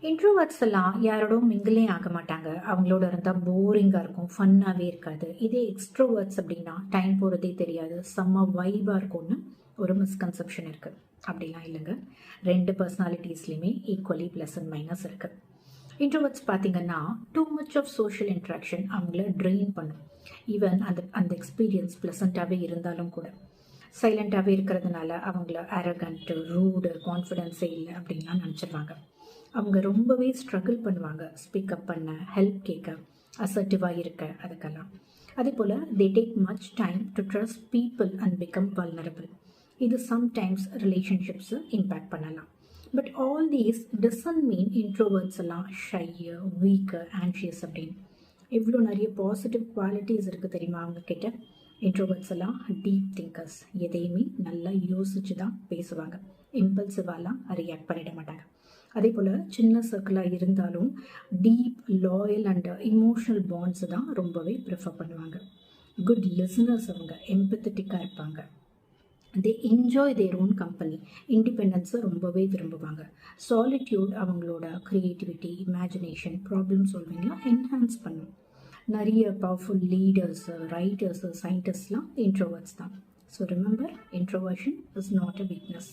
Introverts எல்லாம் யாரோடும் மிங்கிலே ஆக மாட்டாங்க. அவங்களோட இருந்தால் போரிங்காக இருக்கும், ஃபன்னாகவே இருக்காது. இதே எக்ஸ்ட்ரோவர்ட்ஸ் அப்படின்னா டைம் போகிறதே தெரியாது, செம்ம வைபாக இருக்கும்னு ஒரு மிஸ்கன்செப்ஷன் இருக்குது. அப்படிலாம் இல்லைங்க. ரெண்டு பர்சனாலிட்டிஸ்லையுமே ஈக்குவலி ப்ளஸ் அண்ட் மைனஸ் இருக்குது. இன்ட்ரோவர்ட்ஸ் பார்த்தீங்கன்னா too much of social interaction அவங்கள ட்ரெயின் பண்ணும். ஈவன் அந்த அந்த எக்ஸ்பீரியன்ஸ் ப்ளசண்ட்டாகவே இருந்தாலும் கூட சைலண்ட்டாகவே இருக்கிறதுனால அவங்கள அரகண்ட்டு, ரூடு, கான்ஃபிடென்ஸே இல்லை அப்படின்லாம் நினச்சிருவாங்க. அவங்க ரொம்பவே ஸ்ட்ரகிள் பண்ணுவாங்க ஸ்பீக்கப் பண்ண, ஹெல்ப் கேட்க, அசர்ட்டிவாக இருக்க, அதுக்கெல்லாம். அதே போல் they take much time to trust people and become vulnerable. இது சம்டைம்ஸ் ரிலேஷன்ஷிப்ஸை இம்பேக்ட் பண்ணலாம். But all these doesn't mean introverts எல்லாம் ஷையு, வீக்கு, ஆன்ஷியஸ் அப்படின்னு. இவ்வளோ நிறைய பாசிட்டிவ் குவாலிட்டிஸ் இருக்குது தெரியுமா அவங்க கிட்ட. இன்ட்ரோவர்ட்ஸ் எல்லாம் டீப் திங்கர்ஸ், எதையுமே நல்லா யோசிச்சு தான் பேசுவாங்க. இம்பல்சிவாலாம் ரியாக்ட் பண்ணிட மாட்டாங்க. அதே போல் சின்ன சர்க்கிளாக இருந்தாலும் deep, loyal and emotional bonds தான் ரொம்பவே ப்ரிஃபர் பண்ணுவாங்க. குட் லிசனர்ஸ், அவங்க எம்பத்தட்டிக்காக இருப்பாங்க. They enjoy their own company. இண்டிபெண்டன்ஸை ரொம்பவே விரும்புவாங்க. சாலிட்யூட் அவங்களோட க்ரியேட்டிவிட்டி, இமேஜினேஷன், ப்ராப்ளம் சால்விங்லாம் என்ஹான்ஸ் பண்ணும். நிறைய பவர்ஃபுல் லீடர்ஸு, ரைட்டர்ஸு, சயின்டிஸ்ட்லாம் இன்ட்ரோவர்ட்ஸ் தான். So remember, introversion is not a weakness.